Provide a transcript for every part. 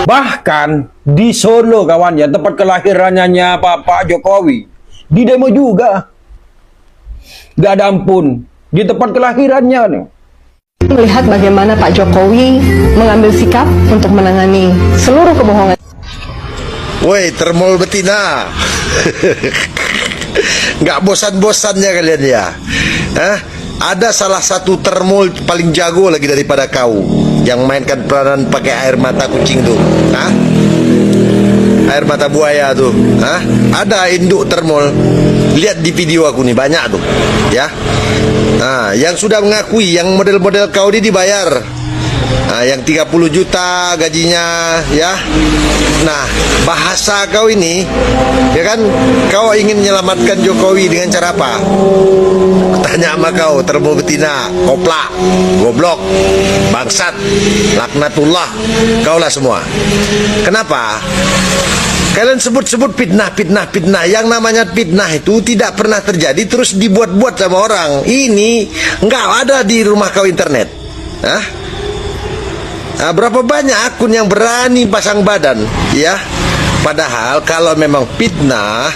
Bahkan di Solo kawan ya, tempat kelahirannya Pak Jokowi, di demo juga. Gak ada ampun di tempat kelahirannya nih. Melihat bagaimana Pak Jokowi mengambil sikap untuk menangani seluruh kebohongan. Woi, termol betina. Nggak bosan-bosannya kalian ya. Hah? Ada salah satu termol paling jago lagi daripada kau, yang mainkan peranan pakai air mata kucing tuh. Hah? Air mata buaya tuh. Hah? Ada induk termol. Lihat di video aku nih, banyak tuh. Ya. Nah, yang sudah mengakui yang model-model kau ini dibayar. Nah, yang 30 juta gajinya, ya. Nah, bahasa kau ini, ya kan, kau ingin menyelamatkan Jokowi dengan cara apa? Tanya sama kau, termol betina, koplak, goblok, bangsat, laknatullah, kaulah semua. Kenapa? Kalian sebut-sebut fitnah. Yang namanya fitnah itu tidak pernah terjadi, terus dibuat-buat sama orang. Ini nggak ada di rumah kau internet. Hah? Nah, berapa banyak akun yang berani pasang badan, ya? Padahal kalau memang fitnah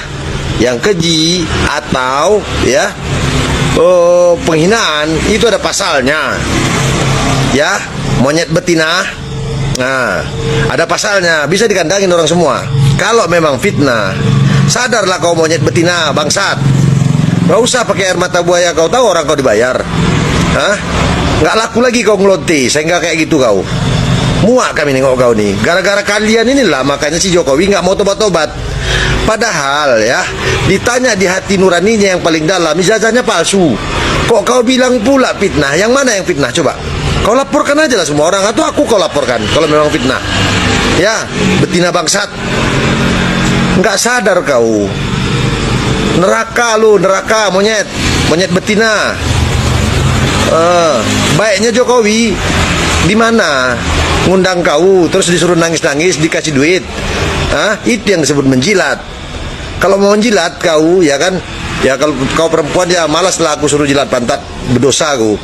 yang keji atau ya penghinaan, itu ada pasalnya, ya. Monyet betina, nah ada pasalnya, bisa dikandangin orang semua. Kalau memang fitnah, sadarlah kau monyet betina, bangsat. Gak usah pakai air mata buaya, kau tahu orang kau dibayar. Hah? Nggak laku lagi kau ngelonti, sehingga kayak gitu kau. Muak kami nengok kau nih. Gara-gara kalian inilah makanya si Jokowi nggak mau tobat-tobat. Padahal ya, ditanya di hati nuraninya yang paling dalam, ijazahnya palsu. Kok kau bilang pula fitnah? Yang mana yang fitnah? Coba kau laporkan aja lah semua orang, atau aku kau laporkan kalau memang fitnah. Ya, betina bangsat. Nggak sadar kau. Neraka lu, neraka monyet betina. Baiknya Jokowi di mana? Ngundang kau terus disuruh nangis-nangis, dikasih duit. Itu yang disebut menjilat. Kalau mau menjilat kau, ya kan, ya kalau kau perempuan ya malas lah aku suruh jilat pantat, berdosa aku.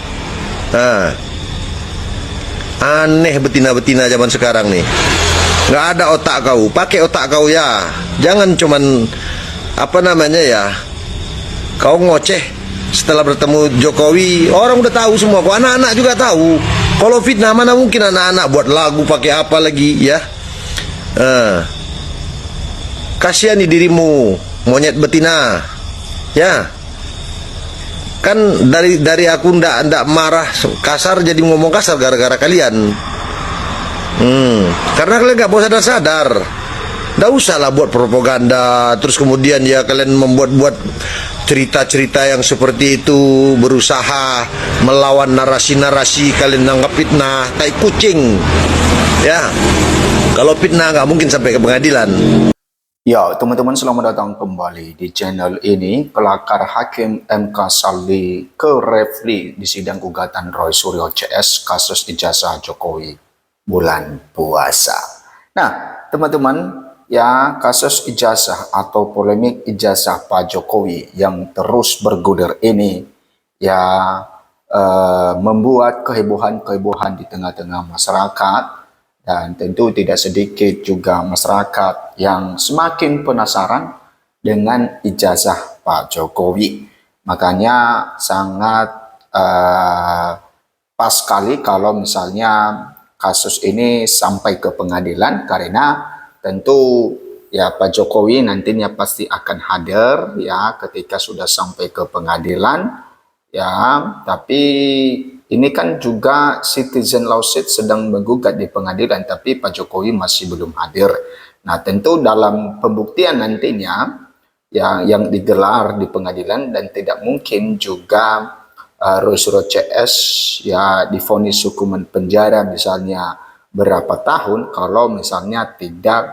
Aneh betina-betina zaman sekarang nih. Nggak ada otak kau, pakai otak kau ya. Jangan cuman apa namanya ya, kau ngoceh. Setelah bertemu Jokowi, orang udah tahu semua. Kok anak-anak juga tahu. Kalau fitnah mana mungkin anak-anak buat lagu pakai apa lagi ya? Kasihani dirimu, monyet betina, ya. Kan dari aku ndak marah kasar jadi ngomong kasar gara-gara kalian. Karena kalian nggak mau sadar-sadar. Nggak usah lah buat propaganda, terus kemudian ya kalian membuat-buat cerita-cerita yang seperti itu, berusaha melawan narasi-narasi kalian anggap fitnah, kayak kucing. Ya, kalau fitnah nggak mungkin sampai ke pengadilan. Ya, teman-teman, selamat datang kembali di channel ini. Kelakar Hakim MK Saldi ke refli di sidang gugatan Roy Suryo CS kasus ijazah Jokowi bulan puasa. Nah, teman-teman, ya, kasus ijazah atau polemik ijazah Pak Jokowi yang terus bergulir ini ya membuat kehebohan di tengah-tengah masyarakat, dan tentu tidak sedikit juga masyarakat yang semakin penasaran dengan ijazah Pak Jokowi. Makanya sangat pas sekali kalau misalnya kasus ini sampai ke pengadilan, karena tentu ya Pak Jokowi nantinya pasti akan hadir ya ketika sudah sampai ke pengadilan ya. Tapi ini kan juga citizen lawsuit sedang menggugat di pengadilan, tapi Pak Jokowi masih belum hadir. Nah, tentu dalam pembuktian nantinya ya yang digelar di pengadilan, dan tidak mungkin juga Roy Suryo CS ya divonis hukuman penjara misalnya berapa tahun kalau misalnya tidak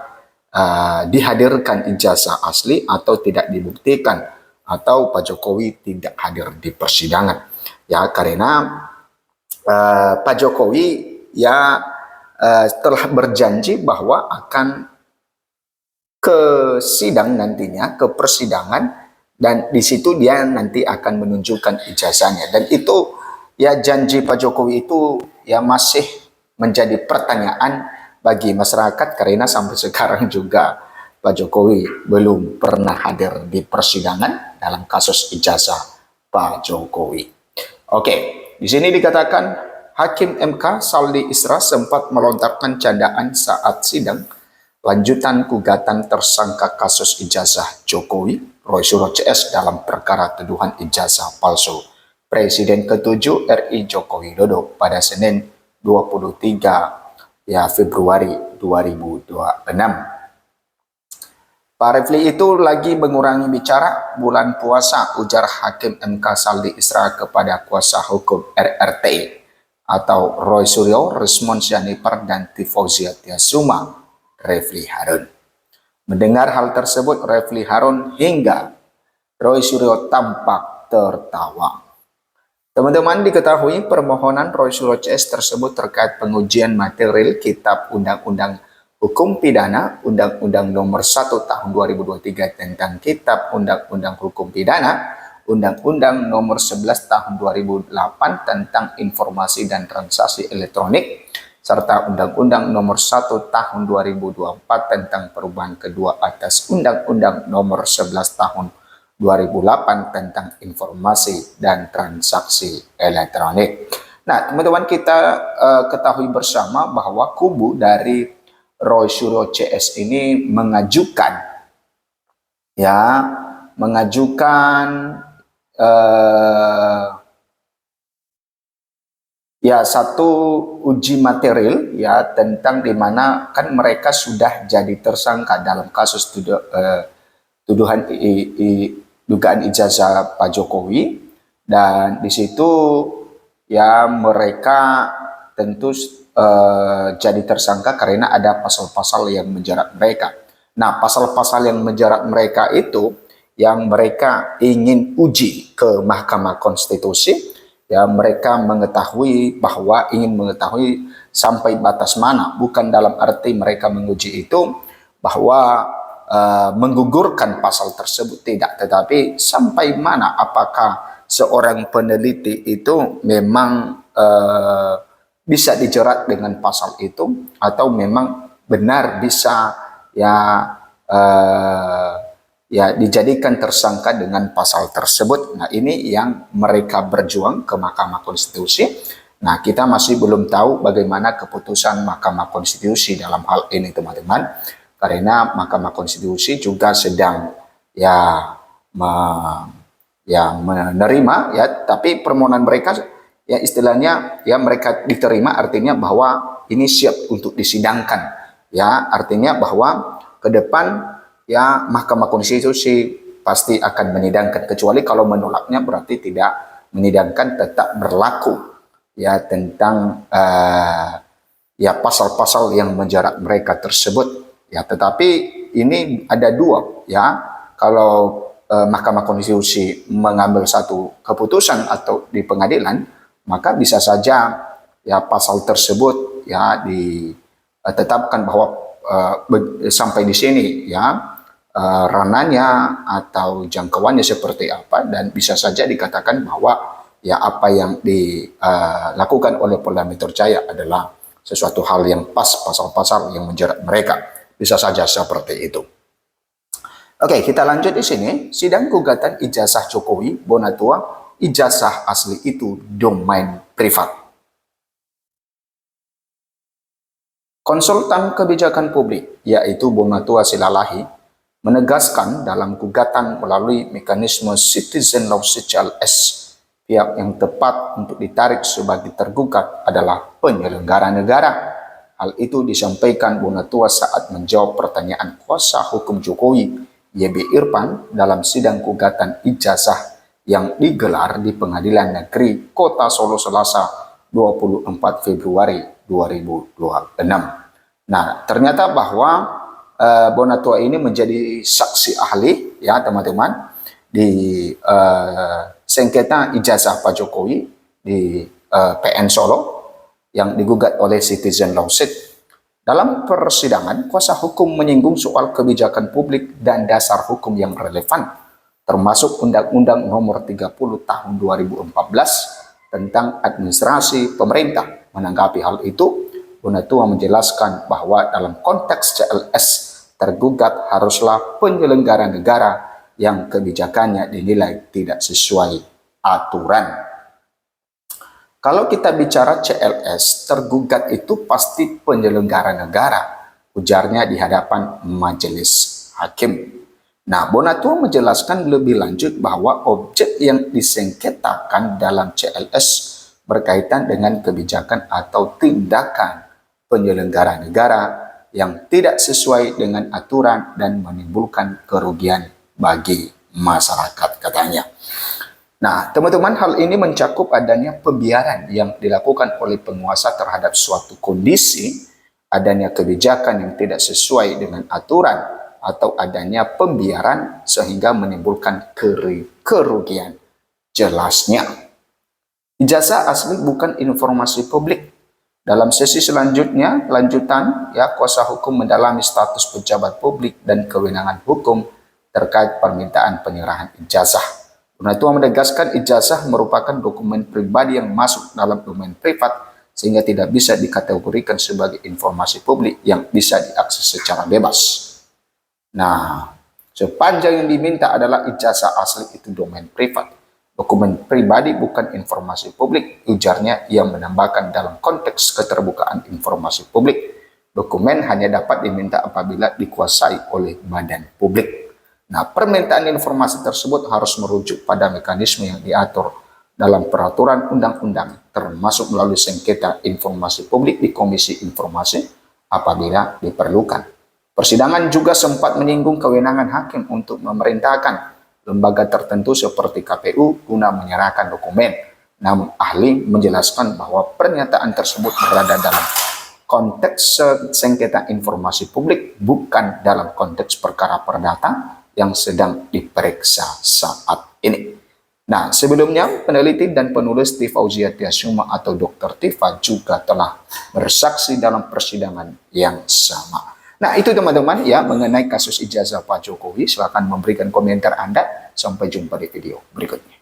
dihadirkan ijazah asli atau tidak dibuktikan, atau Pak Jokowi tidak hadir di persidangan ya. Karena Pak Jokowi ya telah berjanji bahwa akan ke sidang nantinya, ke persidangan, dan di situ dia nanti akan menunjukkan ijazahnya. Dan itu ya, janji Pak Jokowi itu ya masih menjadi pertanyaan bagi masyarakat karena sampai sekarang juga Pak Jokowi belum pernah hadir di persidangan dalam kasus ijazah Pak Jokowi. Oke, di sini dikatakan Hakim MK Saldi Isra sempat melontarkan candaan saat sidang lanjutan gugatan tersangka kasus ijazah Jokowi, Roy Suryo CS dalam perkara tuduhan ijazah palsu Presiden ke-7 RI Joko Widodo pada Senin 23 Februari 2026. Pak Refli itu lagi mengurangi bicara bulan puasa, ujar Hakim MK Saldi Isra kepada kuasa hukum RRT atau Roy Suryo, Rismon Sianipar, dan Tifauziah Tiasuma, Refli Harun. Mendengar hal tersebut, Refli Harun hingga Roy Suryo tampak tertawa. Teman-teman, diketahui permohonan Roy Suryo CS tersebut terkait pengujian material Kitab Undang-Undang Hukum Pidana, Undang-Undang Nomor 1 Tahun 2023 tentang Kitab Undang-Undang Hukum Pidana, Undang-Undang Nomor 11 Tahun 2008 tentang Informasi dan Transaksi Elektronik, serta Undang-Undang Nomor 1 Tahun 2024 tentang perubahan kedua atas Undang-Undang Nomor 11 Tahun 2008 tentang Informasi dan Transaksi Elektronik. Nah, teman-teman, kita ketahui bersama bahwa kubu dari Roy Suryo CS ini mengajukan satu uji material tentang di mana kan mereka sudah jadi tersangka dalam kasus tuduhan dugaan ijazah Pak Jokowi, dan di situ mereka tentu jadi tersangka karena ada pasal-pasal yang menjerat mereka. Nah, pasal-pasal yang menjerat mereka itu yang mereka ingin uji ke Mahkamah Konstitusi, mereka ingin mengetahui sampai batas mana, bukan dalam arti mereka menguji itu bahwa menggugurkan pasal tersebut, tidak, tetapi sampai mana apakah seorang peneliti itu memang bisa dijerat dengan pasal itu atau memang benar bisa dijadikan tersangka dengan pasal tersebut. Nah, ini yang mereka berjuang ke Mahkamah Konstitusi. Nah, kita masih belum tahu bagaimana keputusan Mahkamah Konstitusi dalam hal ini, teman-teman, karena Mahkamah Konstitusi juga sedang menerima tapi permohonan mereka istilahnya mereka diterima, artinya bahwa ini siap untuk disidangkan, artinya bahwa ke depan Mahkamah Konstitusi pasti akan menyidangkan, kecuali kalau menolaknya berarti tidak menyidangkan, tetap berlaku tentang pasal-pasal yang menjerat mereka tersebut. Tetapi ini ada dua, kalau Mahkamah Konstitusi mengambil satu keputusan atau di pengadilan, maka bisa saja pasal tersebut ditetapkan bahwa sampai di sini ranahnya atau jangkauannya seperti apa, dan bisa saja dikatakan bahwa apa yang dilakukan oleh Polda Metro Jaya adalah sesuatu hal yang pas, pasal-pasal yang menjerat mereka, bisa saja seperti itu. Oke, kita lanjut di sini. Sidang gugatan ijazah Jokowi, Bonatua, ijazah asli itu domain privat. Konsultan kebijakan publik, yaitu Bonatua Silalahi, menegaskan dalam gugatan melalui mekanisme Citizen Law CCLS, pihak yang tepat untuk ditarik sebagai tergugat adalah penyelenggara negara. Hal itu disampaikan Bonatua saat menjawab pertanyaan kuasa hukum Jokowi, YB Irfan, dalam sidang gugatan ijazah yang digelar di Pengadilan Negeri Kota Solo Selasa 24 Februari 2026. Nah, ternyata bahwa Bonatua ini menjadi saksi ahli, teman-teman, di sengketa ijazah Pak Jokowi di PN Solo yang digugat oleh Citizen Lawsuit. Dalam persidangan, kuasa hukum menyinggung soal kebijakan publik dan dasar hukum yang relevan, termasuk Undang-Undang Nomor 30 Tahun 2014 tentang administrasi pemerintah. Menanggapi hal itu, Bonatua menjelaskan bahwa dalam konteks CLS, tergugat haruslah penyelenggara negara yang kebijakannya dinilai tidak sesuai aturan. Kalau kita bicara CLS, tergugat itu pasti penyelenggara negara, ujarnya di hadapan majelis hakim. Nah, Bonatua menjelaskan lebih lanjut bahwa objek yang disengketakan dalam CLS berkaitan dengan kebijakan atau tindakan penyelenggara negara yang tidak sesuai dengan aturan dan menimbulkan kerugian bagi masyarakat, katanya. Nah, teman-teman, hal ini mencakup adanya pembiaran yang dilakukan oleh penguasa terhadap suatu kondisi, adanya kebijakan yang tidak sesuai dengan aturan, atau adanya pembiaran sehingga menimbulkan kerugian. Jelasnya, ijazah asli bukan informasi publik. Dalam sesi selanjutnya, lanjutan, kuasa hukum mendalami status pejabat publik dan kewenangan hukum terkait permintaan penyerahan ijazah. Bonatua menegaskan ijazah merupakan dokumen pribadi yang masuk dalam domain privat sehingga tidak bisa dikategorikan sebagai informasi publik yang bisa diakses secara bebas. Nah, sepanjang yang diminta adalah ijazah asli itu domain privat. Dokumen pribadi bukan informasi publik, ujarnya. Ia menambahkan dalam konteks keterbukaan informasi publik, dokumen hanya dapat diminta apabila dikuasai oleh badan publik. Nah, permintaan informasi tersebut harus merujuk pada mekanisme yang diatur dalam peraturan undang-undang, termasuk melalui sengketa informasi publik di Komisi Informasi apabila diperlukan. Persidangan juga sempat menyinggung kewenangan hakim untuk memerintahkan lembaga tertentu seperti KPU guna menyerahkan dokumen. Namun ahli menjelaskan bahwa pernyataan tersebut berada dalam konteks sengketa informasi publik, bukan dalam konteks perkara perdata yang sedang diperiksa saat ini. Nah, sebelumnya peneliti dan penulis Tifa Fauzia Tiasuma atau Dr. Tifa juga telah bersaksi dalam persidangan yang sama. Nah, itu teman-teman mengenai kasus ijazah Pak Jokowi. Silakan memberikan komentar Anda. Sampai jumpa di video berikutnya.